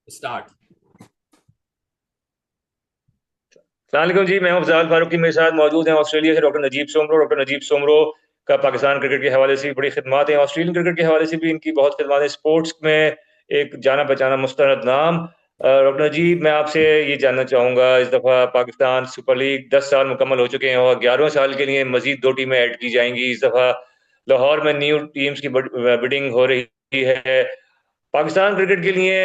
Start. सलामकुम जी। मैं हूं अफजाल फारूकी। मेरे साथ मौजूद हैं ऑस्ट्रेलिया से डॉक्टर नजीब सोमरो। डॉक्टर नजीब सोमरो का पाकिस्तान क्रिकेट के हवाले से भी बड़ी खिदमात हैं, ऑस्ट्रेलियन क्रिकेट के हवाले से भी इनकी बहुत खिदमात है। स्पोर्ट्स में एक जाना पहचाना मुस्तनद नाम। डॉक्टर नजीब, मैं आपसे ये जानना चाहूँगा, इस दफ़ा पाकिस्तान सुपर लीग 10 साल मुकम्मल हो चुके हैं और 11वें साल के लिए मजीद 2 टीमें ऐड की जाएंगी। इस दफ़ा लाहौर में न्यू टीम्स की बिडिंग हो रही है। पाकिस्तान क्रिकेट के लिए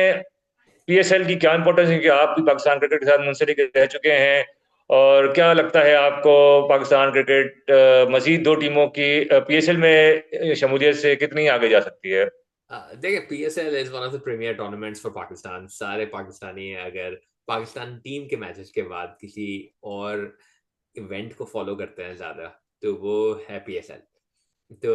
पीएसएल की क्या इंपॉर्टेंस है, कि आप भी पाकिस्तान क्रिकेट के साथ मुंसलिक रह चुके हैं, और क्या लगता है आपको पाकिस्तान क्रिकेट मजीद 2 टीमों की पीएसएल में शमूलियत से कितनी आगे जा सकती है? देखिए, PSL is one of the premier tournaments for Pakistan. सारे पाकिस्तानी अगर पाकिस्तान टीम के मैचेस के बाद किसी और इवेंट को फॉलो करते हैं ज्यादा, तो वो है पीएसएल। तो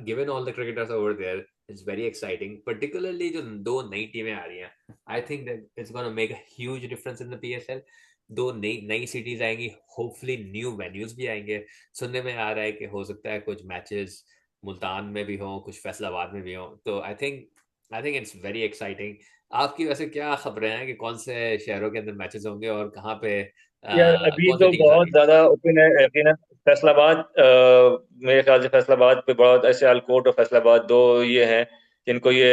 given all the cricketers over there, it's very exciting, particularly जो दो नई टीमें आ रही हैं। I think that it's gonna make a huge difference in the PSL. दो नई नई सिटीज आएंगी, होपफुली न्यू वेन्यूज भी आएंगे। सुनने में आ रहा है कि हो सकता है कुछ मैचेस मुल्तान में भी हो, कुछ फैसलाबाद में भी हो। तो I think it's very exciting. आपकी वैसे क्या खबरें हैं कि कौन से शहरों के अंदर मैचेस होंगे और कहाँ पे यार, अभी कौन सी तो टीम्स बहुत होंगी? ज्यादा ओपन है यकीनन। फैसलाबाद, मेरे ख्याल से फैसलाबाद पे बहुत ऐसे, अलकोट और फैसलाबाद दो ये हैं जिनको ये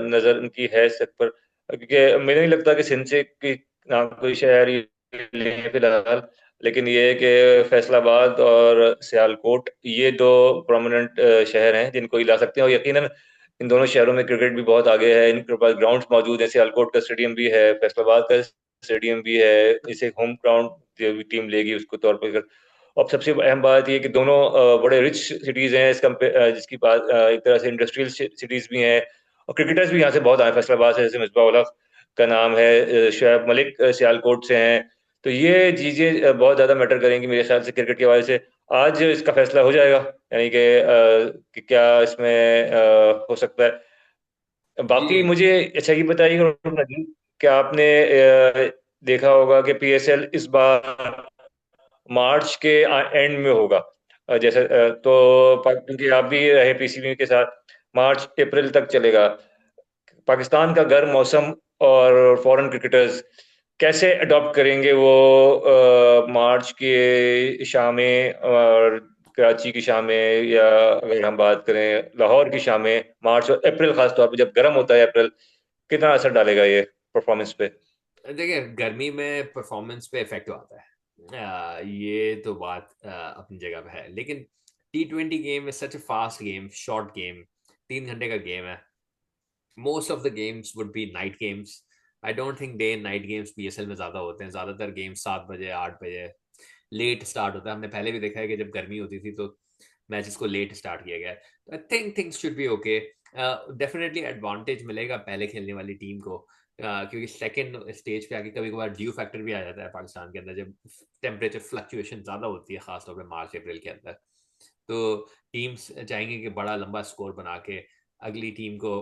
नजर उनकी है सक पर, क्योंकि मुझे नहीं लगता कि सिंध से की ना कोई शहर ये ले फिलहाल। लेकिन ये है कि फैसलाबाद और सियालकोट ये दो प्रोमिनेंट शहर हैं जिनको ये ला सकते हैं, और यकीनन इन दोनों शहरों में क्रिकेट भी बहुत आगे है। इनके पास ग्राउंड्स मौजूद हैं, सियालकोट का स्टेडियम भी है, फैसलाबाद का स्टेडियम भी है। इसे होम ग्राउंड जो भी टीम लेगी उसको तौर पर कर। और सबसे अहम बात ये कि दोनों बड़े रिच सिटीज हैं, जिसकी पास एक तरह से इंडस्ट्रियल सिटीज भी हैं, और क्रिकेटर्स भी यहाँ से बहुत आए। फैसलाबाद से जैसे मिसबा उल हक का नाम है, शोएब मलिक सियालकोट से हैं। तो ये चीजें बहुत ज्यादा मैटर करेंगी मेरे ख्याल से क्रिकेट के हवाले से। आज इसका फैसला हो जाएगा, यानी कि क्या इसमें हो सकता है। जी। बाकी मुझे अच्छा ये बताइए क्या आपने देखा होगा कि पीएसएल इस बार मार्च के एंड में होगा। जैसे क्योंकि आप भी रहे पीसीबी के साथ, मार्च अप्रैल तक चलेगा। पाकिस्तान का गर्म मौसम और फॉरेन क्रिकेटर्स कैसे अडॉप्ट करेंगे वो मार्च की शामें और कराची की शामें, या अगर हम बात करें लाहौर की शामें, मार्च और अप्रैल, खास तौर पे जब गर्म होता है अप्रैल, कितना असर डालेगा ये परफॉर्मेंस पे? देखिए, गर्मी में परफॉर्मेंस पे इफेक्ट आता है। ये तो बात अपनी जगह पे है, लेकिन T20 game is such a fast game, short game, 3 घंटे का गेम है। Most of the games would be night games. I don't think day and night games PSL में ज्यादा होते हैं। ज्यादातर गेम्स 7 बजे, 8 बजे लेट स्टार्ट होता है। हमने पहले भी देखा है कि जब गर्मी होती थी तो मैचेस को लेट स्टार्ट किया गया है। तो I think things should be okay. Definitely advantage मिलेगा पहले खेलने वाली टीम को, क्योंकि सेकंड स्टेज पे आके कभी कभार ड्यू फैक्टर भी आ जाता है पाकिस्तान के अंदर, जब टेम्परेचर फ्लक्चुएशन ज्यादा होती है, खासतौर पे मार्च अप्रैल के अंदर। तो टीम्स चाहेंगे कि बड़ा लंबा स्कोर बना के अगली टीम को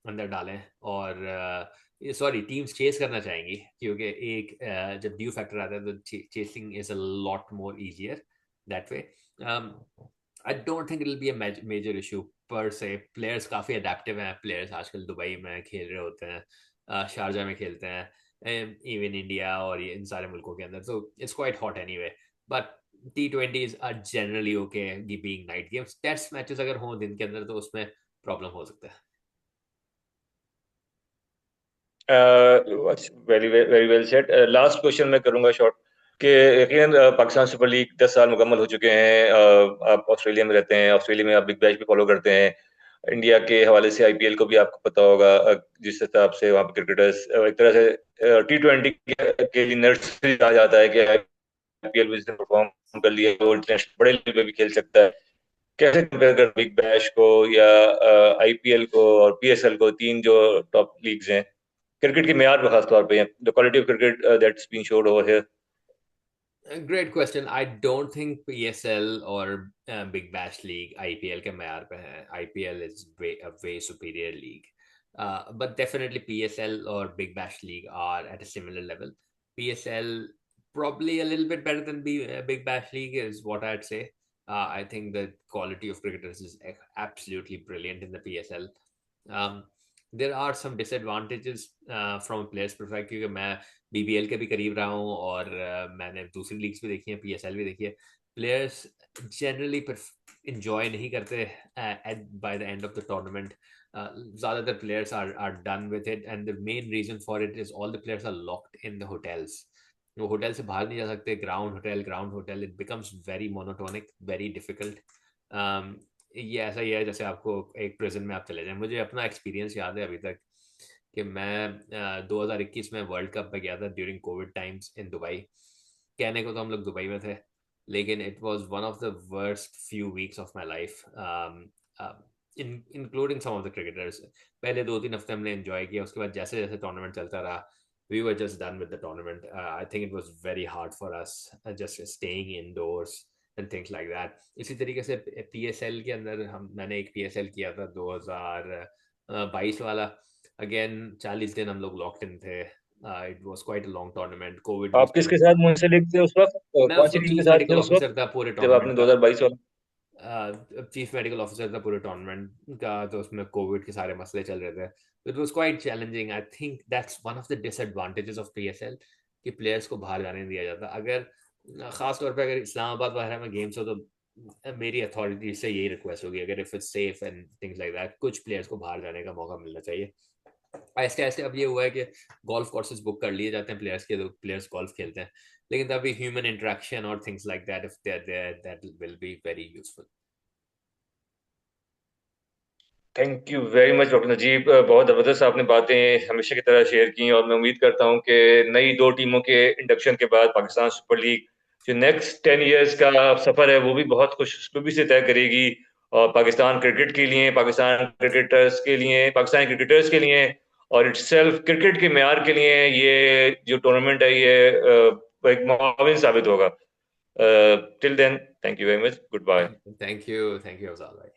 अंदर डालें, और सॉरी, टीम्स चेस करना चाहेंगी, क्योंकि एक जब ड्यू फैक्टर आता है तो chasing is a lot more easier that way. I don't think it will be a major issue per se. Players काफ़ी अडेप्टिव हैं। प्लेयर्स आजकल दुबई में खेल रहे होते हैं, शारजा में खेलते हैं, इवन इंडिया और ये इन सारे मुल्कों के अंदर। तो it's quite hot anyway. But T20s are generally okay being night games. Test matches अगर हों दिन के अंदर तो उसमें प्रॉब्लम हो सकता है। Very very well set. Last question मैं करूंगा शॉर्ट, कि यकीनन पाकिस्तान सुपर लीग 10 साल मुकम्मल हो चुके हैं। आप ऑस्ट्रेलिया में रहते हैं, ऑस्ट्रेलिया में आप बिग बैश भी फॉलो करते हैं। इंडिया के हवाले से आईपीएल को भी आपको पता होगा, जिस हिसाब से वहाँ पे क्रिकेटर्स एक तरह से T20 के लिए नर्सरी कहा जाता है, कि आईपीएल में जिसने परफॉर्म कर लिया वो इंटरनेशनल बड़े लेवल पे भी खेल सकता है। कैसे कंपेयर कर बिग बैश को या आईपीएल को और पीएसएल को, तीन जो टॉप लीग्स हैं क्रिकेट के मेयार पर, खास तौर पे the quality of cricket that's being showed over here? Great question. I don't think PSL और बिग बैश लीग आईपीएल के मैार पे हैं। IPL is way superior league, but definitely PSL और Big Bash League are at a similar level. PSL probably a little bit better than Big Bash League is what I'd say. I think the quality of cricketers is absolutely brilliant in the PSL. Um, there are some disadvantages from players perspective, क्योंकि मैं BBL के भी करीब रहा हूँ और मैंने दूसरी लीग्स भी देखी है, पीएसएल भी देखी है। प्लेयर्स जनरली इंजॉय नहीं करते at by the end of the tournament. ज़्यादातर players are done with it, and the main reason for it is all the players are locked in the hotels. वो hotel से बाहर नहीं जा सकते, ground hotel, it becomes very monotonic, very difficult. ये ऐसा ही है जैसे आपको एक प्रिजन में आप चले जाएं। मुझे अपना एक्सपीरियंस याद है अभी तक कि मैं 2021 में वर्ल्ड कप में गया था during Covid times in Dubai. कहने को तो हम लोग दुबई में थे, लेकिन it was one of the worst few weeks of my life, including some of the cricketers. पहले 2-3 हफ्ते हमने एंजॉय किया, उसके बाद जैसे जैसे टूर्नामेंट चलता रहा, we were just done with the tournament. I think it was very hard for us, just staying indoors and things like that. इसी तरीके से पीएसएल के अंदर मैंने एक पीएसएल किया था 2022 वाला। अगेन 40 दिन हम लोग लॉक्ड इन थे। It was quite a long tournament, Covid भी आप उस टाइम किसके पे साथ था। मुंसलिक थे उस वक्त? मैं कौन उस सी वक्त टीम के चीफ साथ थे मेडिकल उस वक्त ऑफिसर था पूरे जब टूर्नामेंट आपने का। 2022 वाला? चीफ मेडिकल ऑफिसर था पूरे टूर्नामेंट का, तो उसमें कोविड के सारे मसले चल रहे थे। It was quite challenging. I think that's one of the disadvantages of PSL, कि प्लेयर्स को बाहर जाने नहीं दिया जाता। अगर खास तौर पे अगर इस्लामाबाद वगैरह में गेम्स हो तो मेरी अथॉरिटी से यही रिक्वेस्ट होगी, अगर if it's safe and things like that, कुछ प्लेयर्स को बाहर जाने का मौका मिलना चाहिए। ऐसे ऐसे अब ये हुआ है कि गोल्फ कोर्सेज बुक कर लिए जाते हैं प्लेयर्स के, तो प्लेयर्स गोल्फ खेलते हैं, लेकिन तभी ह्यूमन इंटरेक्शन और things like that, if they are there, that will be very useful. Thank you very much doctor Najeeb. बहुत ज़बरदस्त आपने बातें हमेशा की तरह शेयर की, और मैं उम्मीद करता हूँ कि नई 2 टीमों के इंडक्शन के बाद पाकिस्तान सुपर लीग जो नेक्स्ट 10 ईयर्स का सफ़र है वो भी बहुत खुशखुशी से तय करेगी। और पाकिस्तान क्रिकेट के लिए, पाकिस्तान क्रिकेटर्स के लिए, पाकिस्तानी क्रिकेटर्स के लिए, और इट्सेल्फ क्रिकेट के मेयार के लिए ये जो टूर्नामेंट है ये एक मुआविन साबित होगा। Till then, thank you very much, good bye. Thank you Afzal भाई।